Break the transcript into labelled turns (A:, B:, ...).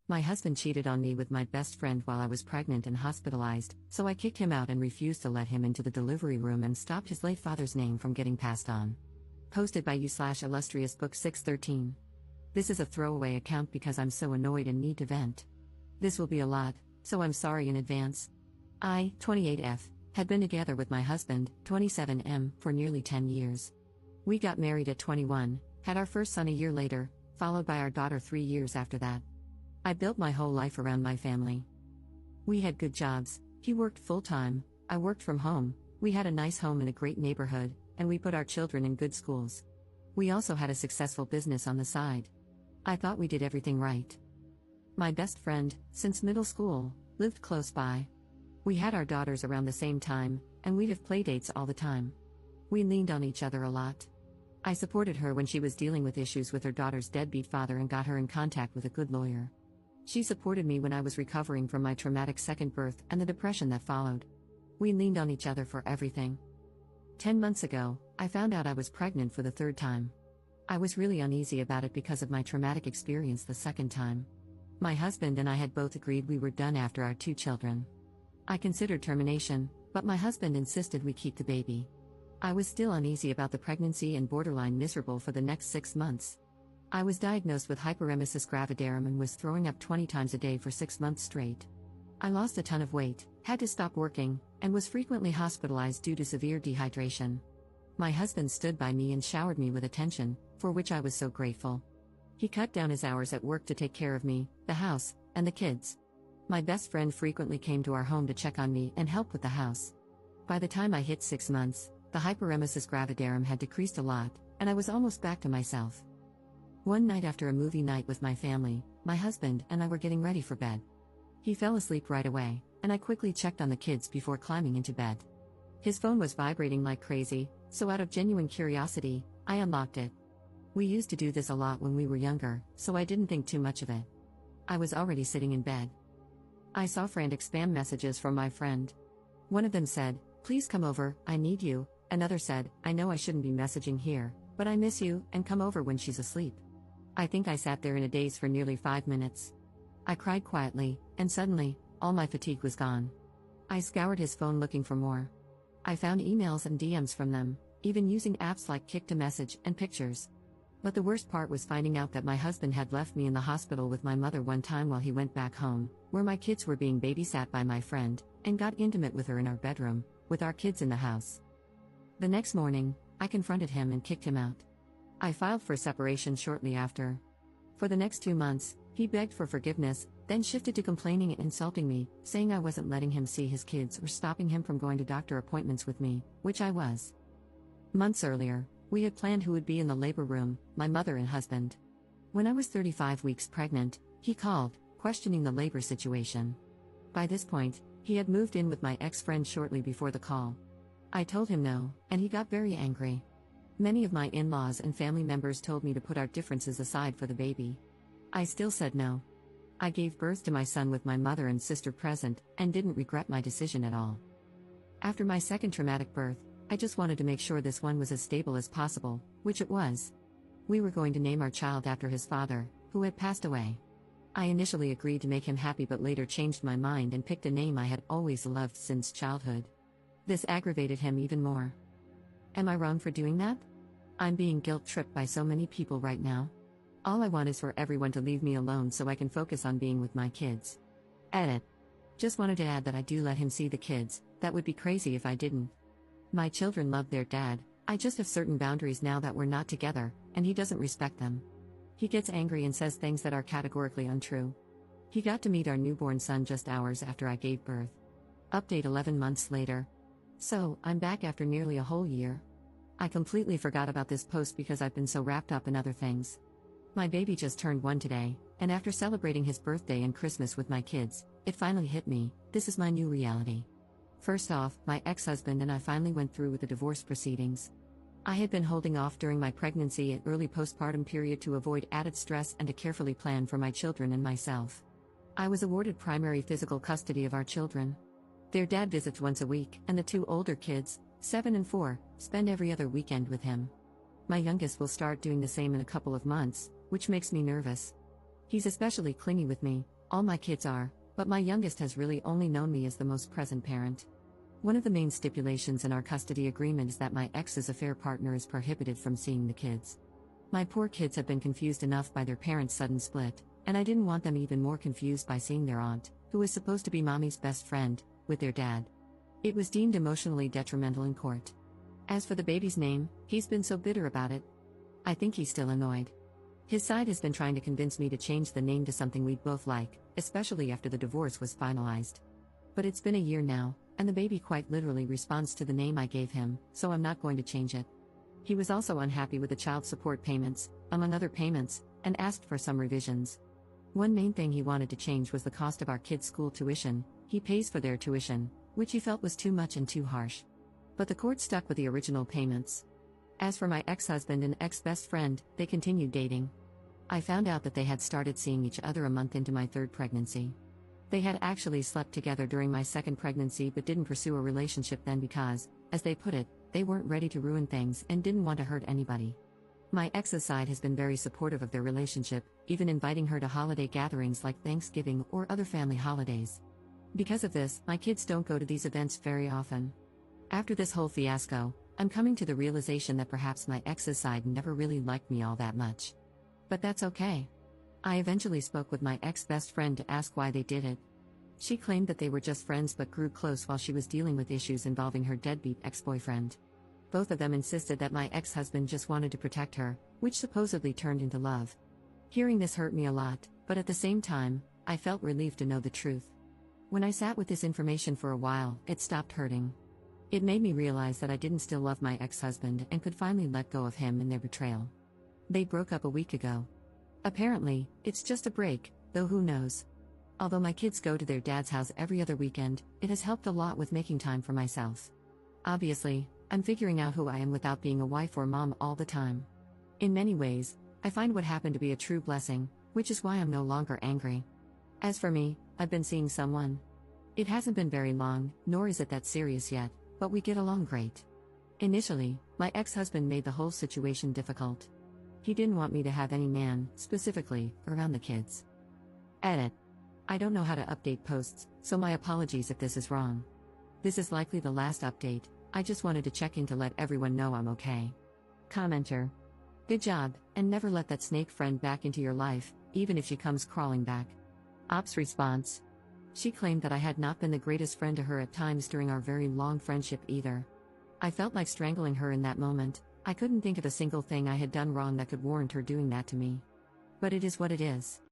A: My husband cheated on me with my best friend while I was pregnant and hospitalized, so I kicked him out and refused to let him into the delivery room and stopped his late father's name from getting passed on. Posted by you/illustrious book 613. This is a throwaway account because I'm so annoyed and need to vent. This will be a lot, so I'm sorry in advance. I, 28F, had been together with my husband, 27M, for nearly 10 years. We got married at 21, had our first son a year later, followed by our daughter 3 years after that. I built my whole life around my family. We had good jobs, he worked full-time, I worked from home, we had a nice home in a great neighborhood, and we put our children in good schools. We also had a successful business on the side. I thought we did everything right. My best friend, since middle school, lived close by. We had our daughters around the same time, and we'd have playdates all the time. We leaned on each other a lot. I supported her when she was dealing with issues with her daughter's deadbeat father and got her in contact with a good lawyer. She supported me when I was recovering from my traumatic second birth and the depression that followed. We leaned on each other for everything. 10 months ago, I found out I was pregnant for the third time. I was really uneasy about it because of my traumatic experience the second time. My husband and I had both agreed we were done after our 2 children. I considered termination, but my husband insisted we keep the baby. I was still uneasy about the pregnancy and borderline miserable for the next 6 months. I was diagnosed with hyperemesis gravidarum and was throwing up 20 times a day for 6 months straight. I lost a ton of weight, had to stop working, and was frequently hospitalized due to severe dehydration. My husband stood by me and showered me with attention, for which I was so grateful. He cut down his hours at work to take care of me, the house, and the kids. My best friend frequently came to our home to check on me and help with the house. By the time I hit 6 months, the hyperemesis gravidarum had decreased a lot, and I was almost back to myself. One night after a movie night with my family, my husband and I were getting ready for bed. He fell asleep right away, and I quickly checked on the kids before climbing into bed. His phone was vibrating like crazy, so out of genuine curiosity, I unlocked it. We used to do this a lot when we were younger, so I didn't think too much of it. I was already sitting in bed. I saw frantic spam messages from my friend. One of them said, "Please come over, I need you." Another said, "I know I shouldn't be messaging here, but I miss you, and come over when she's asleep." I think I sat there in a daze for nearly 5 minutes. I cried quietly, and suddenly, all my fatigue was gone. I scoured his phone looking for more. I found emails and DMs from them, even using apps like Kick to Message and pictures. But the worst part was finding out that my husband had left me in the hospital with my mother one time while he went back home, where my kids were being babysat by my friend, and got intimate with her in our bedroom, with our kids in the house. The next morning, I confronted him and kicked him out. I filed for separation shortly after. For the next 2 months, he begged for forgiveness, then shifted to complaining and insulting me, saying I wasn't letting him see his kids or stopping him from going to doctor appointments with me, which I was. Months earlier, we had planned who would be in the labor room, my mother and husband. When I was 35 weeks pregnant, he called, questioning the labor situation. By this point, he had moved in with my ex-friend shortly before the call. I told him no, and he got very angry. Many of my in-laws and family members told me to put our differences aside for the baby. I still said no. I gave birth to my son with my mother and sister present, and didn't regret my decision at all. After my second traumatic birth, I just wanted to make sure this one was as stable as possible, which it was. We were going to name our child after his father, who had passed away. I initially agreed to make him happy but later changed my mind and picked a name I had always loved since childhood. This aggravated him even more. Am I wrong for doing that? I'm being guilt-tripped by so many people right now. All I want is for everyone to leave me alone so I can focus on being with my kids. Edit. Just wanted to add that I do let him see the kids, that would be crazy if I didn't. My children love their dad, I just have certain boundaries now that we're not together, and he doesn't respect them. He gets angry and says things that are categorically untrue. He got to meet our newborn son just hours after I gave birth. Update 11 months later. So, I'm back after nearly a whole year. I completely forgot about this post because I've been so wrapped up in other things. My baby just turned 1 today, and after celebrating his birthday and Christmas with my kids, it finally hit me, this is my new reality. First off, my ex-husband and I finally went through with the divorce proceedings. I had been holding off during my pregnancy and early postpartum period to avoid added stress and to carefully plan for my children and myself. I was awarded primary physical custody of our children. Their dad visits once a week, and the 2 older kids, 7 and 4, spend every other weekend with him. My youngest will start doing the same in a couple of months, which makes me nervous. He's especially clingy with me, all my kids are, but my youngest has really only known me as the most present parent. One of the main stipulations in our custody agreement is that my ex's affair partner is prohibited from seeing the kids. My poor kids have been confused enough by their parents' sudden split, and I didn't want them even more confused by seeing their aunt, who is supposed to be mommy's best friend, with their dad. It was deemed emotionally detrimental in court. As for the baby's name, he's been so bitter about it. I think he's still annoyed. His side has been trying to convince me to change the name to something we'd both like, especially after the divorce was finalized. But it's been a year now, and the baby quite literally responds to the name I gave him, so I'm not going to change it. He was also unhappy with the child support payments, among other payments, and asked for some revisions. One main thing he wanted to change was the cost of our kids' school tuition. He pays for their tuition, which he felt was too much and too harsh. But the court stuck with the original payments. As for my ex-husband and ex-best friend, they continued dating. I found out that they had started seeing each other a month into my third pregnancy. They had actually slept together during my second pregnancy but didn't pursue a relationship then because, as they put it, they weren't ready to ruin things and didn't want to hurt anybody. My ex's side has been very supportive of their relationship, even inviting her to holiday gatherings like Thanksgiving or other family holidays. Because of this, my kids don't go to these events very often. After this whole fiasco, I'm coming to the realization that perhaps my ex's side never really liked me all that much. But that's okay. I eventually spoke with my ex-best friend to ask why they did it. She claimed that they were just friends but grew close while she was dealing with issues involving her deadbeat ex-boyfriend. Both of them insisted that my ex-husband just wanted to protect her, which supposedly turned into love. Hearing this hurt me a lot, but at the same time, I felt relieved to know the truth. When I sat with this information for a while, it stopped hurting. It made me realize that I didn't still love my ex-husband and could finally let go of him and their betrayal. They broke up a week ago. Apparently, it's just a break, though who knows. Although my kids go to their dad's house every other weekend, it has helped a lot with making time for myself. Obviously, I'm figuring out who I am without being a wife or mom all the time. In many ways, I find what happened to be a true blessing, which is why I'm no longer angry. As for me, I've been seeing someone. It hasn't been very long, nor is it that serious yet, but we get along great. Initially, my ex-husband made the whole situation difficult. He didn't want me to have any man, specifically, around the kids. Edit. I don't know how to update posts, so my apologies if this is wrong. This is likely the last update. I just wanted to check in to let everyone know I'm okay. Commenter. Good job, and never let that snake friend back into your life, even if she comes crawling back. Ops response. She claimed that I had not been the greatest friend to her at times during our very long friendship either. I felt like strangling her in that moment. I couldn't think of a single thing I had done wrong that could warrant her doing that to me. But it is what it is.